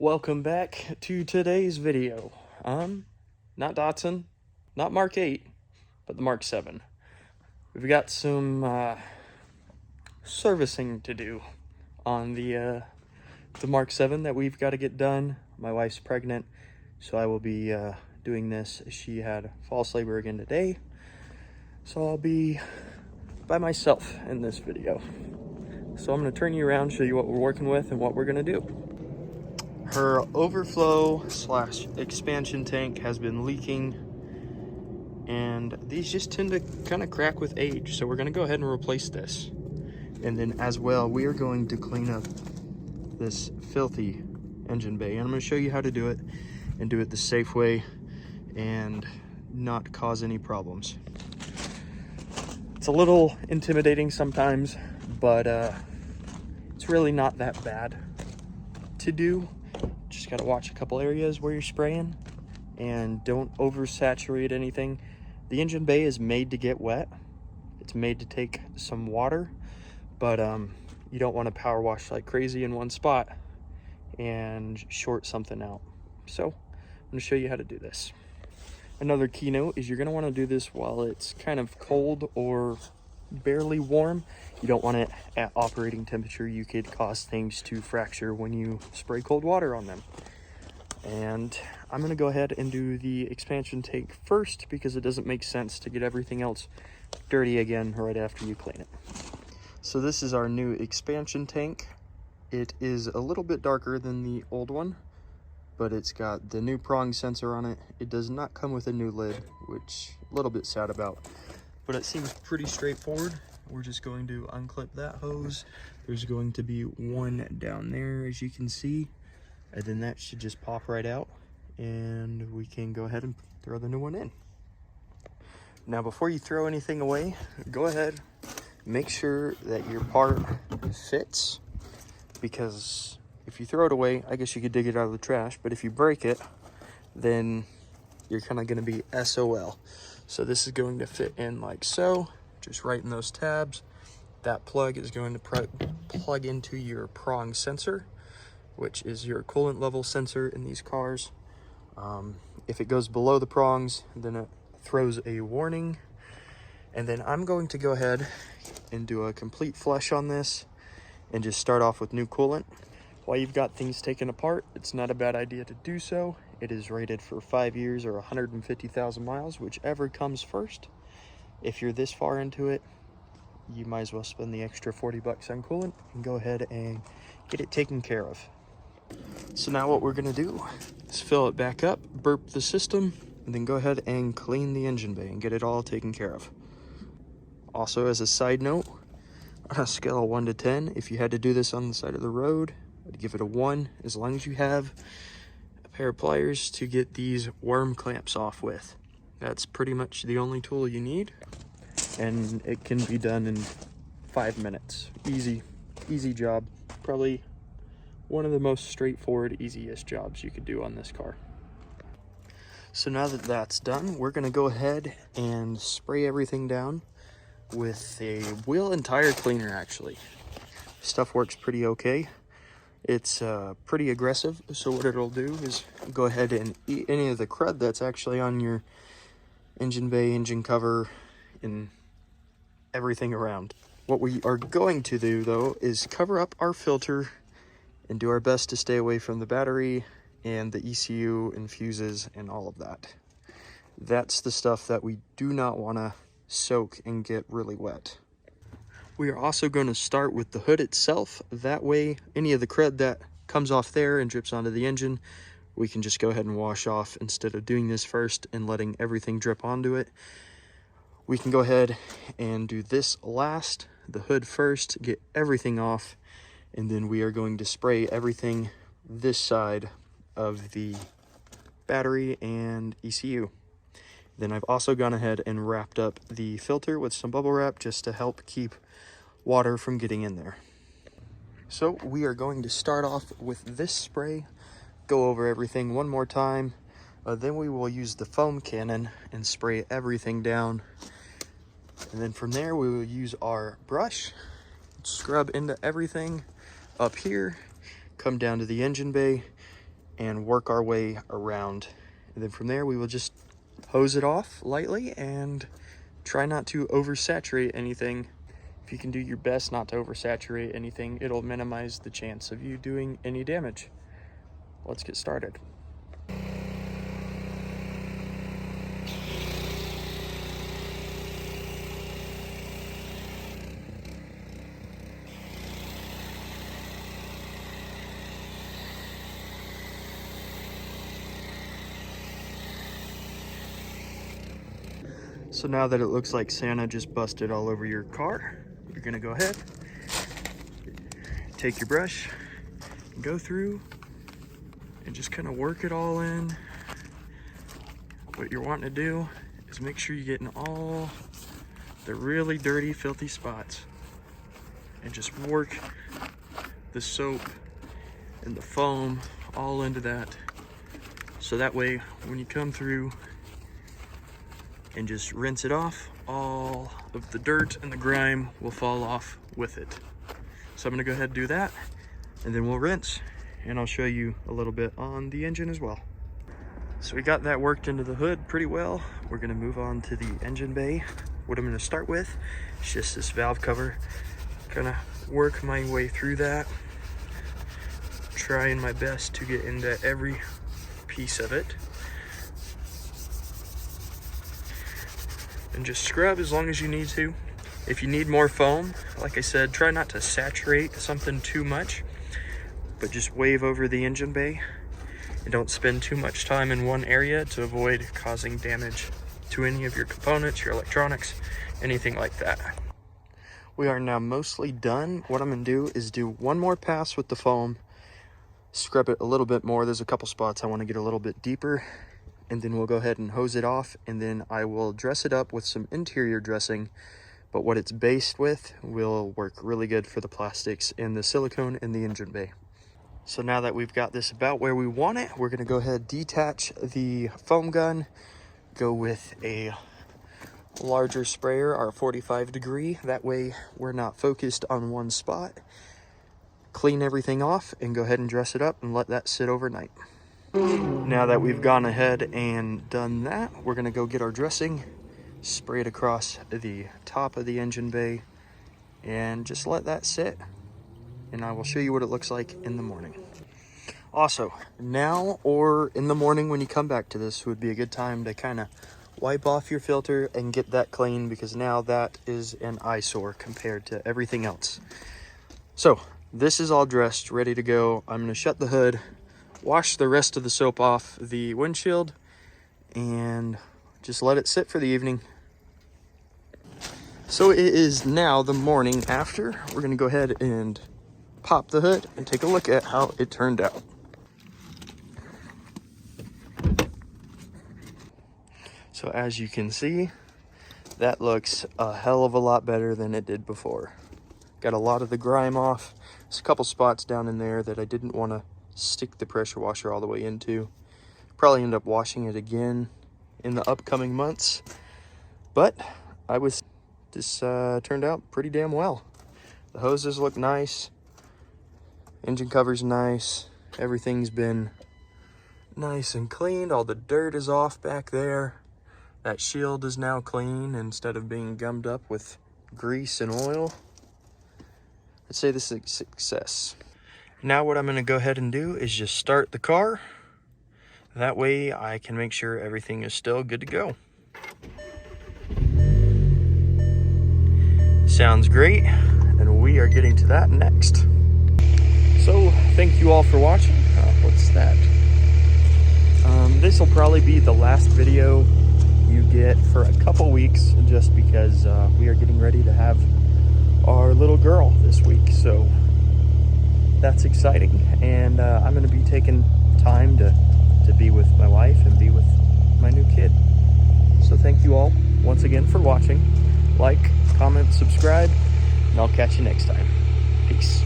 Welcome back to today's video. Not Datsun, not Mark 8, but the Mark 7. We've got some servicing to do on the Mark 7 that we've got to get done. My wife's pregnant, so I will be doing this. She had false labor again today, so I'll be by myself in this video. So I'm going to turn you around, show you what we're working with and what we're going to do. Her overflow / expansion tank has been leaking, and these just tend to kind of crack with age, so we're going to go ahead and replace this. And then as well, we are going to clean up this filthy engine bay, and I'm going to show you how to do it and do it the safe way and not cause any problems. It's a little intimidating sometimes, but it's really not that bad to do. Just got to watch a couple areas where you're spraying and don't oversaturate anything. The engine bay is made to get wet. It's made to take some water, but you don't want to power wash like crazy in one spot and short something out. So I'm going to show you how to do this. Another keynote is you're going to want to do this while it's kind of cold or barely warm. You don't want it at operating temperature. You could cause things to fracture when you spray cold water on them. And I'm going to go ahead and do the expansion tank first because it doesn't make sense to get everything else dirty again right after you clean it. So this is our new expansion tank. It is a little bit darker than the old one, but it's got the new prong sensor on it. It does not come with a new lid, which I'm a little bit sad about, but it seems pretty straightforward. We're just going to unclip that hose. There's going to be one down there, as you can see, and then that should just pop right out, and we can go ahead and throw the new one in. Now, before you throw anything away, go ahead, make sure that your part fits, because if you throw it away, I guess you could dig it out of the trash, but if you break it, then you're kind of going to be SOL. So this is going to fit in like so, just right in those tabs. That plug is going to plug into your prong sensor, which is your coolant level sensor in these cars. If it goes below the prongs, then it throws a warning. And then I'm going to go ahead and do a complete flush on this and just start off with new coolant. While you've got things taken apart, it's not a bad idea to do so. It is rated for 5 years or 150,000 miles, whichever comes first. If you're this far into it, you might as well spend the extra 40 bucks on coolant and go ahead and get it taken care of. So now what we're gonna do is fill it back up, burp the system, and then go ahead and clean the engine bay and get it all taken care of. Also, as a side note, on a scale of 1 to 10, if you had to do this on the side of the road, I'd give it a 1, as long as you have a pair of pliers to get these worm clamps off with. That's pretty much the only tool you need, and it can be done in 5 minutes. Easy job. Probably one of the most straightforward, easiest jobs you could do on this car. So now that that's done, we're gonna go ahead and spray everything down with a wheel and tire cleaner. Actually, stuff works pretty okay. It's pretty aggressive, so what it'll do is go ahead and eat any of the crud that's actually on your engine bay, engine cover, and everything around. What we are going to do, though, is cover up our filter and do our best to stay away from the battery and the ECU and fuses and all of that. That's the stuff that we do not want to soak and get really wet. We are also going to start with the hood itself. That way, any of the crud that comes off there and drips onto the engine, we can just go ahead and wash off instead of doing this first and letting everything drip onto it. We can go ahead and do this last, the hood first, get everything off, and then we are going to spray everything this side of the battery and ECU. Then I've also gone ahead and wrapped up the filter with some bubble wrap just to help keep water from getting in there. So we are going to start off with this spray, go over everything one more time, then we will use the foam cannon and spray everything down. And then from there we will use our brush, scrub into everything up here, come down to the engine bay, and work our way around. And then from there, we will just hose it off lightly and try not to oversaturate anything. If you can do your best not to oversaturate anything, it'll minimize the chance of you doing any damage. Let's get started. So now that it looks like Santa just busted all over your car, you're gonna go ahead, take your brush, go through, and just kind of work it all in. What you're wanting to do is make sure you're getting all the really dirty, filthy spots, and just work the soap and the foam all into that. So that way, when you come through and just rinse it off, all of the dirt and the grime will fall off with it. So I'm gonna go ahead and do that, and then we'll rinse, and I'll show you a little bit on the engine as well. So we got that worked into the hood pretty well. We're gonna move on to the engine bay. What I'm gonna start with is just this valve cover. Kind of work my way through that, trying my best to get into every piece of it. And just scrub as long as you need to. If you need more foam, like I said, try not to saturate something too much, but just wave over the engine bay and don't spend too much time in one area to avoid causing damage to any of your components, your electronics, anything like that. We are now mostly done. What I'm gonna do is do one more pass with the foam, scrub it a little bit more. There's a couple spots I wanna get a little bit deeper, and then we'll go ahead and hose it off, and then I will dress it up with some interior dressing, but what it's based with will work really good for the plastics and the silicone in the engine bay. So now that we've got this about where we want it, we're gonna go ahead, detach the foam gun, go with a larger sprayer, our 45 degree. That way we're not focused on one spot. Clean everything off and go ahead and dress it up and let that sit overnight. Now that we've gone ahead and done that, we're gonna go get our dressing, spray it across the top of the engine bay, and just let that sit. And I will show you what it looks like in the morning. Also, now or in the morning when you come back to this would be a good time to kind of wipe off your filter and get that clean, because now that is an eyesore compared to everything else. So this is all dressed, ready to go. I'm gonna shut the hood, wash the rest of the soap off the windshield, and just let it sit for the evening. So it is now the morning after. We're gonna go ahead and pop the hood and take a look at how it turned out. So as you can see, that looks a hell of a lot better than it did before. Got a lot of the grime off. There's a couple spots down in there that I didn't want to stick the pressure washer all the way into. Probably end up washing it again in the upcoming months, but this turned out pretty damn well. The hoses look nice, engine cover's nice, everything's been nice and cleaned. All the dirt is off back there. That shield is now clean instead of being gummed up with grease and oil. I'd say this is a success. Now what I'm gonna go ahead and do is just start the car. That way I can make sure everything is still good to go. Sounds great, and we are getting to that next. So thank you all for watching. What's that? This will probably be the last video you get for a couple weeks, just because we are getting ready to have our little girl this week. So that's exciting, and I'm going to be taking time to be with my wife and be with my new kid. So thank you all once again for watching. Like, comment, subscribe, and I'll catch you next time. Peace.